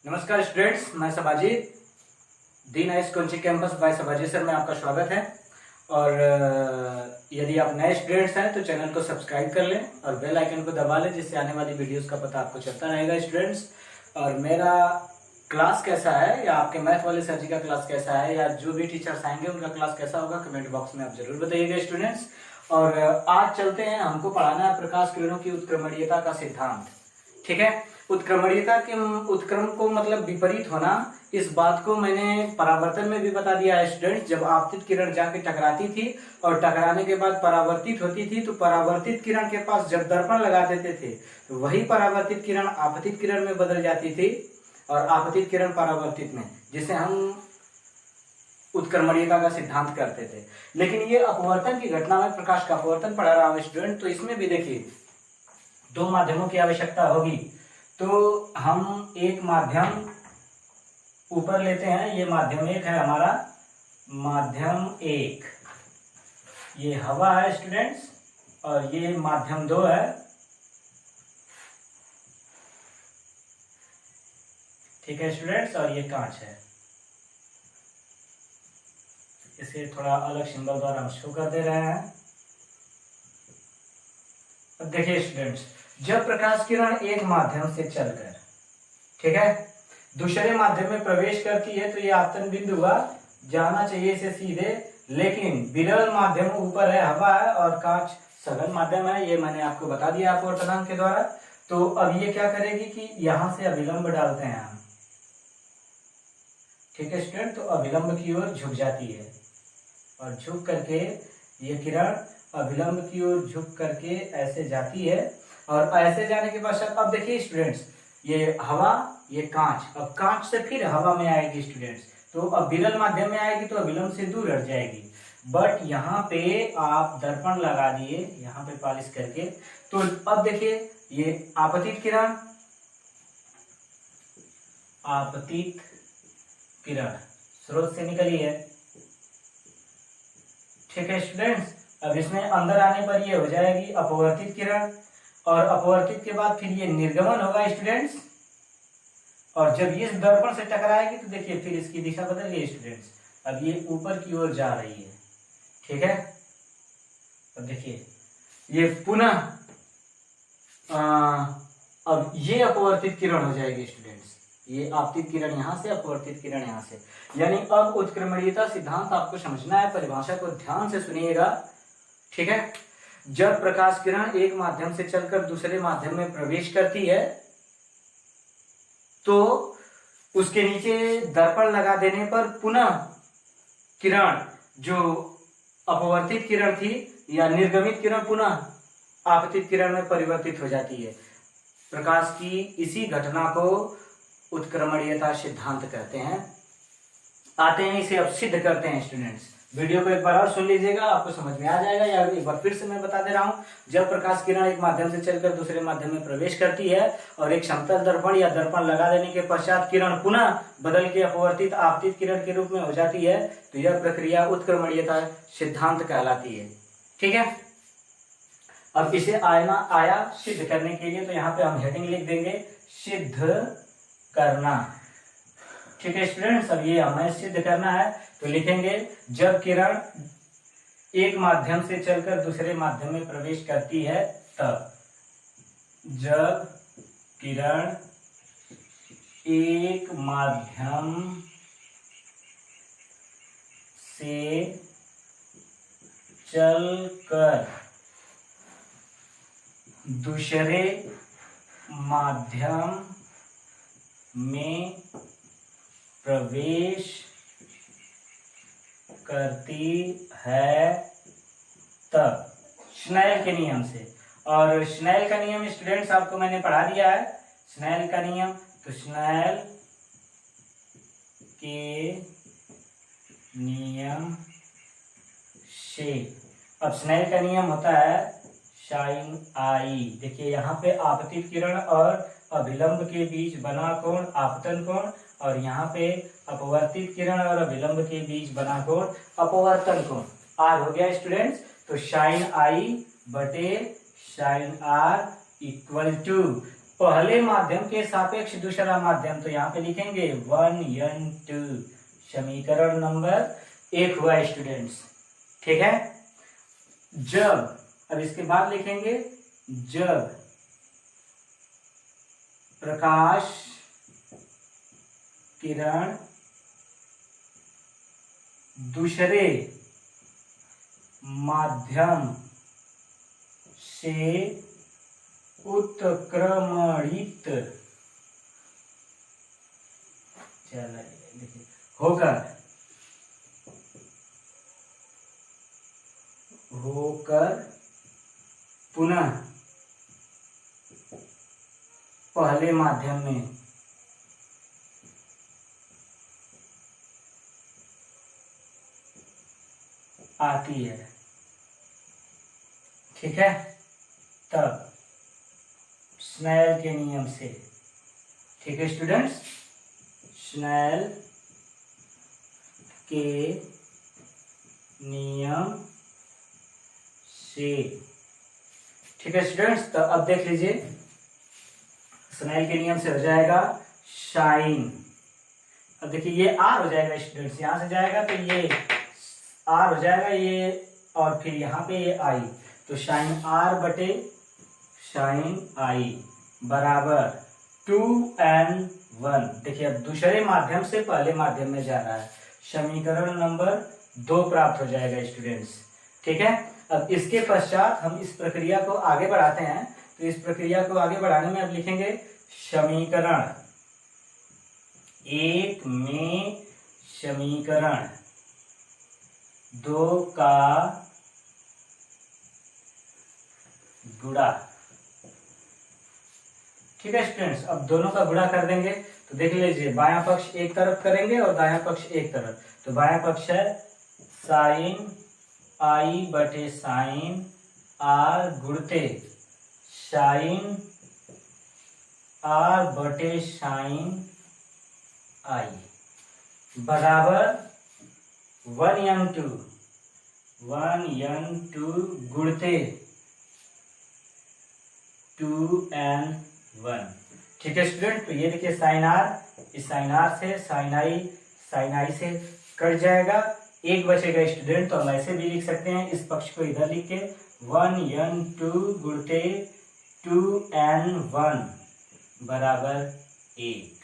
नमस्कार स्टूडेंट्स, मैं Sabajeet Deen ICE coaching campus by Sabaji sir में आपका स्वागत है। और यदि आप नए स्टूडेंट्स हैं तो चैनल को सब्सक्राइब कर लें और बेल आइकन को दबा लें, जिससे आने वाली वीडियोस का पता आपको चलता रहेगा स्टूडेंट्स। और मेरा क्लास कैसा है या आपके मैथ वाले सर जी का क्लास कैसा है या जो भी टीचर्स आएंगे उनका क्लास कैसा होगा, कमेंट बॉक्स में आप जरूर बताइएगा स्टूडेंट्स। और आज चलते हैं, हमको पढ़ाना है प्रकाश किरणों की उत्क्रमणीयता का सिद्धांत। ठीक है, उत्क्रमणीयता के उत्क्रम को मतलब विपरीत होना, इस बात को मैंने परावर्तन में भी बता दिया है स्टूडेंट। जब आपतित किरण जाके टकराती थी और टकराने के बाद परावर्तित होती थी, तो परावर्तित किरण के पास जब दर्पण लगा देते थे तो वही परावर्तित किरण आपतित किरण में बदल जाती थी और आपतित किरण परावर्तित में, जिसे हम उत्क्रमणीयता का सिद्धांत करते थे। लेकिन ये अपवर्तन की घटना में प्रकाश का अपवर्तन पढ़ा रहा हूं स्टूडेंट, तो इसमें भी देखिए दो माध्यमों की आवश्यकता होगी। तो हम एक माध्यम ऊपर लेते हैं, ये माध्यम एक है हमारा, माध्यम एक ये हवा है स्टूडेंट्स, और ये माध्यम दो है, ठीक है स्टूडेंट्स, और ये कांच है। इसे थोड़ा अलग सिंबल द्वारा हम शो कर दे रहे हैं। अब देखिए स्टूडेंट्स, जब प्रकाश किरण एक माध्यम से चलकर, ठीक है, दूसरे माध्यम में प्रवेश करती है तो ये आपतन बिंदु हुआ, जाना चाहिए इसे सीधे, लेकिन विरल माध्यम ऊपर है, हवा है, और कांच सघन माध्यम है। ये मैंने आपको बता दिया अपवर्तनांक के द्वारा। तो अब ये क्या करेगी कि यहां से अभिलंब डालते हैं हम, ठीक है स्टूडेंट, तो अभिलंब की ओर झुक जाती है और झुक करके ये किरण अभिलंब की ओर झुक करके ऐसे जाती है। और ऐसे जाने के पश्चात अब देखिए स्टूडेंट्स, ये हवा, ये कांच, अब कांच से फिर हवा में आएगी स्टूडेंट्स, तो अब विरल माध्यम में आएगी तो अभिलंब से दूर हट जाएगी। बट यहाँ पे आप दर्पण लगा दिए, यहाँ पे पॉलिश करके, तो अब देखिए ये आपतित किरण, आपतित किरण स्रोत से निकली है, ठीक है स्टूडेंट्स। अब इसमें अंदर आने पर ये हो जाएगी अपवर्तित किरण, और अपवर्तित के बाद फिर ये निर्गमन होगा स्टूडेंट्स, और जब ये दर्पण से टकराएगी तो देखिए फिर इसकी दिशा बदल गई स्टूडेंट्स, अब ये ऊपर की ओर जा रही है, ठीक है। अब देखिए ये पुनः अब ये अपवर्तित किरण हो जाएगी स्टूडेंट्स, ये आपतित किरण यहाँ से, अपवर्तित किरण यहाँ से। यानी अब उत्क्रमणीयता सिद्धांत आपको समझना है, परिभाषा को ध्यान से सुनिएगा, ठीक है। जब प्रकाश किरण एक माध्यम से चलकर दूसरे माध्यम में प्रवेश करती है तो उसके नीचे दर्पण लगा देने पर पुनः किरण जो अपवर्तित किरण थी या निर्गमित किरण पुनः आपतित किरण में परिवर्तित हो जाती है। प्रकाश की इसी घटना को उत्क्रमणीयता सिद्धांत कहते हैं। आते हैं इसे अब सिद्ध करते हैं स्टूडेंट्स। वीडियो को एक बार और सुन लीजिएगा, आपको समझ में आ जाएगा, या एक बार फिर से मैं बता दे रहा हूं। जब प्रकाश किरण एक माध्यम से चलकर दूसरे माध्यम में प्रवेश करती है और एक समतल दर्पण या दर्पण लगा देने के पश्चात किरण पुनः बदल के अपवर्तित आपतित किरण के रूप में हो जाती है, तो यह प्रक्रिया उत्क्रमणीयता सिद्धांत कहलाती है, ठीक है। अब इसे आया सिद्ध करने के लिए, तो यहाँ पे हम हेडिंग लिख देंगे, सिद्ध करना, ठीक है स्टूडेंट्स। अब ये हमें सिद्ध करना है तो लिखेंगे, जब किरण एक माध्यम से चलकर दूसरे माध्यम में प्रवेश करती है तब, जब किरण एक माध्यम से चलकर दूसरे माध्यम में प्रवेश करती है तब, स्नेल के नियम से। और स्नेल का नियम स्टूडेंट्स आपको मैंने पढ़ा दिया है, स्नेल का नियम, तो स्नेल के नियम से, अब स्नेल का नियम होता है साइन आई। देखिए यहाँ पे आपतित किरण और अभिलंब के बीच बना कोण आपतन कोण, और यहाँ पे अपवर्तित किरण और अभिलंब के बीच बना कोण अपवर्तन कोण, आर हो गया स्टूडेंट्स। तो साइन आई बटे साइन आर इक्वल टू पहले माध्यम के सापेक्ष दूसरा माध्यम, तो यहाँ पे लिखेंगे 1n2, समीकरण नंबर 1 हुआ स्टूडेंट्स। ठीक है। जब, अब इसके बाद लिखेंगे जब प्रकाश किरण दूसरे माध्यम से उत्क्रमणित होकर पुनः पहले माध्यम में आती है। ठीक है। तब स्नेल के नियम से, ठीक है स्टूडेंट्स, स्नेल के नियम से। ठीक है स्टूडेंट्स, तो अब देख लीजिए, स्नेल के नियम से हो जाएगा साइन। अब देखिए ये आर हो जाएगा स्टूडेंट्स, यहां से जाएगा तो ये आर हो जाएगा ये, और फिर यहाँ पे ये आई, तो साइन आर बटे साइन आई बराबर 2n1। देखिए अब दूसरे माध्यम से पहले माध्यम में जा रहा है, समीकरण नंबर 2 प्राप्त हो जाएगा स्टूडेंट्स। ठीक है। अब इसके पश्चात हम इस प्रक्रिया को आगे बढ़ाते हैं, तो इस प्रक्रिया को आगे बढ़ाने में अब लिखेंगे समीकरण 1 में समीकरण 2 का गुणा। ठीक है स्टूडेंट्स, अब दोनों का गुणा कर देंगे, तो देख लीजिए बायां पक्ष एक तरफ करेंगे और दायां पक्ष एक तरफ, तो बायां पक्ष है साइन आई बटे साइन आर गुणते साइन आर बटे साइन आई बराबर 1n2 गुणते 2n1। ठीक है स्टूडेंट, तो ये देखिए साइन आर, इस साइन आर से साइन आई से कट जाएगा, एक बचेगा स्टूडेंट, तो हम ऐसे भी लिख सकते हैं, इस पक्ष को इधर लिख के 1n2 गुणते 2n1 बराबर 1।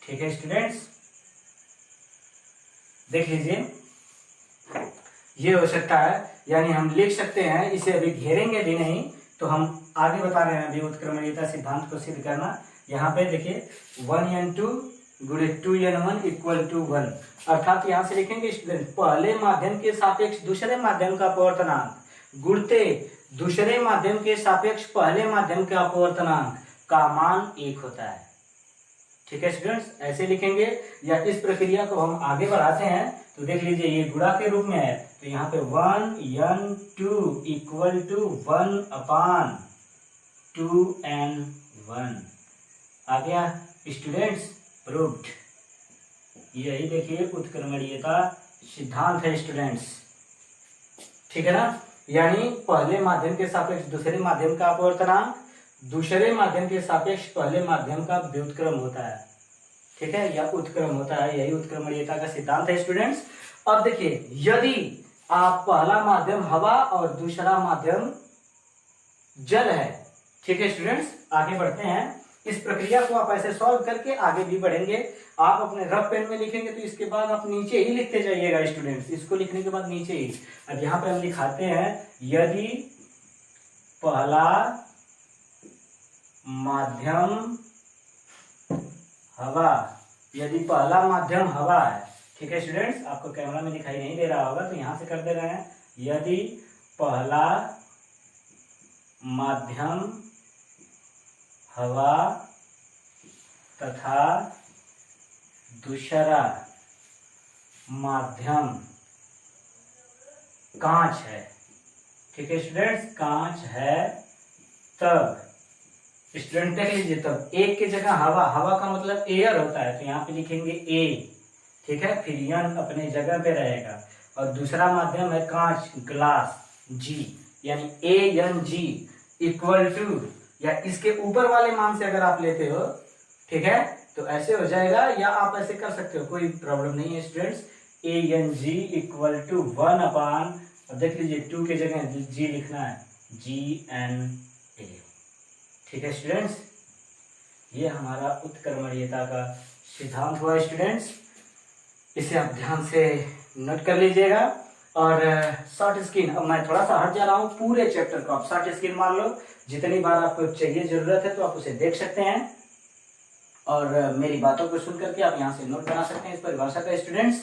ठीक है स्टूडेंट्स, देख लीजिए ये हो सकता है, यानी हम लिख सकते हैं, इसे अभी घेरेंगे भी नहीं, तो हम आगे बता रहे हैं अभी उत्क्रमणीयता सिद्धांत को सिद्ध करना। यहाँ पे देखिए 1n2 गुणे 2n1 इक्वल टू 1, अर्थात यहाँ से लिखेंगे स्टूडेंट पहले माध्यम के सापेक्ष दूसरे माध्यम का अपवर्तनांक गुणते दूसरे माध्यम के सापेक्ष पहले माध्यम के अपवर्तनांक का मान 1 होता है। ठीक है स्टूडेंट्स, ऐसे लिखेंगे, या इस प्रक्रिया को हम आगे बढ़ाते हैं, तो देख लीजिए ये गुणा के रूप में है, तो यहाँ पे 1n2 इक्वल टू 1/2n1 आ गया स्टूडेंट्स, प्रूव्ड। यही देखिए उत्क्रमणीयता सिद्धांत है स्टूडेंट्स। ठीक है ना, यानी पहले माध्यम के सापेक्ष दूसरे माध्यम का अपवर्तनांक दूसरे माध्यम के सापेक्ष पहले माध्यम का व्युत्क्रम होता है। ठीक है, या उत्क्रम होता है, यही उत्क्रमणीयता का सिद्धांत है स्टूडेंट्स। अब देखिए यदि आप पहला माध्यम हवा और दूसरा माध्यम जल है, ठीक है स्टूडेंट्स, आगे बढ़ते हैं, इस प्रक्रिया को आप ऐसे सॉल्व करके आगे भी बढ़ेंगे। आप अपने रफ पेन में लिखेंगे तो इसके बाद आप नीचे ही लिखते जाइएगा स्टूडेंट्स, इसको लिखने के बाद नीचे ही। अब यहाँ पे हम लिखाते हैं, यदि पहला माध्यम हवा, यदि पहला माध्यम हवा है, ठीक है स्टूडेंट्स, आपको कैमरा में दिखाई नहीं दे रहा होगा तो यहां से कर दे रहे हैं, यदि पहला माध्यम हवा तथा दूसरा माध्यम कांच है, ठीक है स्टूडेंट्स, कांच है, तब स्टूडेंट देख लीजिए, तब एक की जगह हवा, हवा का मतलब एयर होता है, तो यहाँ पे लिखेंगे ए, ठीक है, फिर यन अपने जगह पे रहेगा, और दूसरा माध्यम है कांच, ग्लास, जी, यानी ए एन जी इक्वल टू या इसके ऊपर वाले मान से अगर आप लेते हो, ठीक है, तो ऐसे हो जाएगा, या आप ऐसे कर सकते हो, कोई प्रॉब्लम नहीं है students. A N G equal to 1 अपान, अब देख लीजिए 2 की जगह जी लिखना है, जी एन ए। ठीक है स्टूडेंट्स, ये हमारा उत्क्रमणीयता का सिद्धांत हुआ स्टूडेंट्स, इसे आप ध्यान से नोट कर लीजिएगा। और शॉर्ट स्क्रीन, अब मैं थोड़ा सा हट जा रहा हूँ, पूरे चैप्टर को आप शॉर्ट स्क्रीन मार लो, जितनी बार आपको चाहिए जरूरत है तो आप उसे देख सकते हैं, और मेरी बातों को सुन करके आप यहाँ से नोट बना सकते हैं इस परिभाषा का स्टूडेंट्स।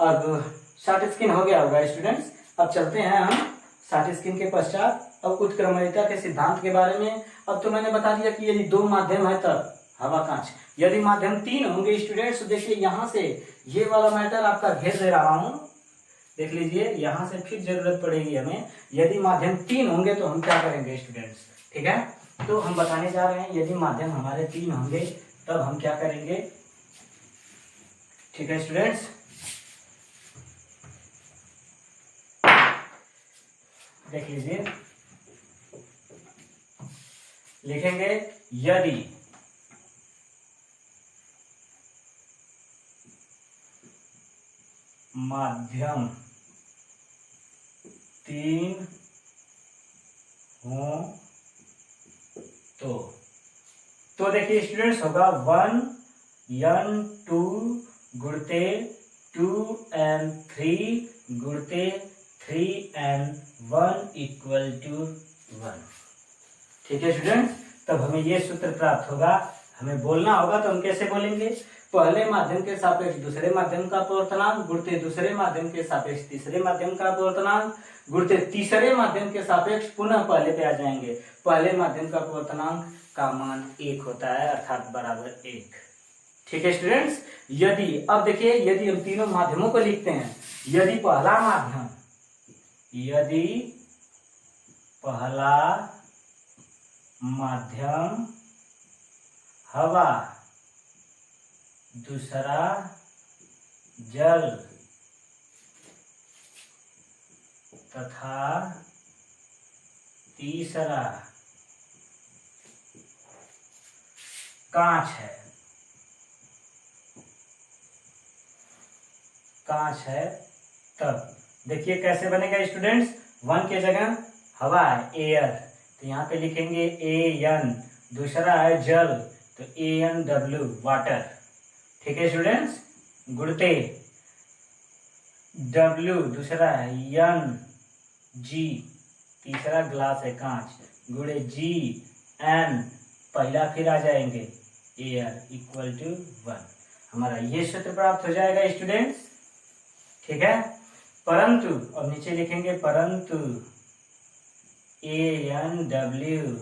अब शॉर्ट स्क्रीन हो गया होगा स्टूडेंट्स, अब चलते हैं हम शॉर्ट स्क्रीन के पश्चात अब उत्क्रमणीयता के सिद्धांत के बारे में। अब तो मैंने बता दिया कि यदि 2 माध्यम है तब हवा कांच, यदि माध्यम 3 होंगे स्टूडेंट्स, तो देखिए यहाँ से ये वाला मैटर आपका घेर दे रहा हूँ, देख लीजिए, यहाँ से फिर जरूरत पड़ेगी हमें। यदि माध्यम 3 होंगे तो हम क्या करेंगे स्टूडेंट्स, ठीक है, तो हम बताने जा रहे हैं यदि माध्यम हमारे 3 होंगे तब हम क्या करेंगे। ठीक है स्टूडेंट्स, देख लीजिए, लिखेंगे यदि माध्यम 3 हो तो देखिए स्टूडेंट्स होगा 1 n 2 गुणते 2n3 गुणते 3n1 इक्वल टू 1। ठीक है स्टूडेंट्स, तब हमें ये सूत्र प्राप्त होगा, हमें बोलना होगा तो हम कैसे बोलेंगे, पहले माध्यम के सापेक्ष दूसरे माध्यम का अपवर्तनांक गुणते दूसरे माध्यम के सापेक्ष तीसरे माध्यम का अपवर्तनांक गुणते तीसरे माध्यम के सापेक्ष पुनः पहले पे आ जाएंगे, पहले माध्यम का अपवर्तनांक का मान 1 होता है, अर्थात बराबर 1। ठीक है स्टूडेंट्स, यदि, अब देखिए, यदि हम तीनों माध्यमों को लिखते हैं, यदि पहला माध्यम, यदि पहला माध्यम हवा, दूसरा जल तथा तीसरा कांच है, तब देखिए कैसे बनेगा स्टूडेंट्स, 1 की जगह हवा है, एयर, तो यहाँ पे लिखेंगे AN, दूसरा है जल तो ANW, वाटर। ठीक है स्टूडेंट्स, गुणते W, दूसरा है NG, तीसरा ग्लास है कांच, गुणे GN, पहला फिर आ जाएंगे एयर इक्वल टू 1। हमारा ये सूत्र प्राप्त हो जाएगा स्टूडेंट्स। ठीक है, परंतु, अब नीचे लिखेंगे परंतु ANW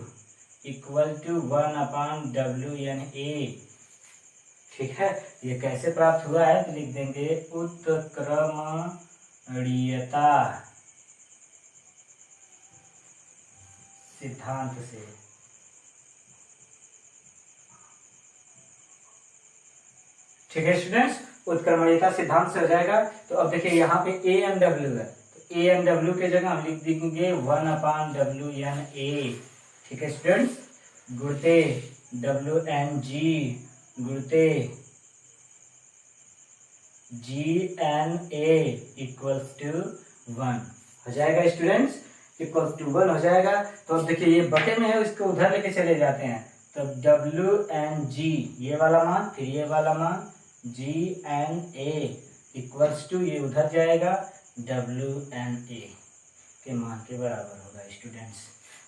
इक्वल टू 1/WNA। ठीक है, ये कैसे प्राप्त हुआ है तो लिख देंगे उत्क्रमणीयता सिद्धांत से। ठीक है स्टूडेंट्स, उत्क्रमणीयता सिद्धांत से हो जाएगा। तो अब देखिए यहाँ पे ANW है, तो ANW के जगह हम लिख देंगे 1/WNA। ठीक है स्टूडेंट्स, गुणते WNG गुणते GNA इक्वल्स टू 1 हो जाएगा स्टूडेंट्स, इक्वल्स टू 1 हो जाएगा। तो अब देखिए ये बटे में है, इसको उधर लेके चले जाते हैं, तब WNG ये वाला मान, फिर ये वाला मान GNA इक्वल्स टू, ये उधर जाएगा, WNA के मान के बराबर होगा स्टूडेंट्स।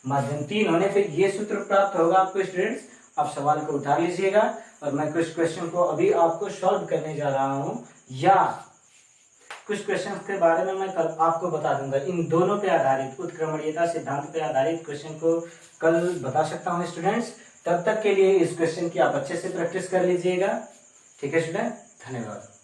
माध्यम 3 होने पे ये सूत्र प्राप्त होगा आपको स्टूडेंट्स। आप सवाल को उतार लीजिएगा और मैं कुछ क्वेश्चन को अभी आपको सॉल्व करने जा रहा हूं, या कुछ क्वेश्चन के बारे में मैं कल आपको बता दूंगा। इन दोनों पे आधारित, उत्क्रमणीयता सिद्धांत पे आधारित क्वेश्चन को कल बता सकता हूं स्टूडेंट्स। तब तक के लिए इस क्वेश्चन की आप अच्छे से प्रैक्टिस कर लीजिएगा। ठीक है स्टूडेंट, धन्यवाद।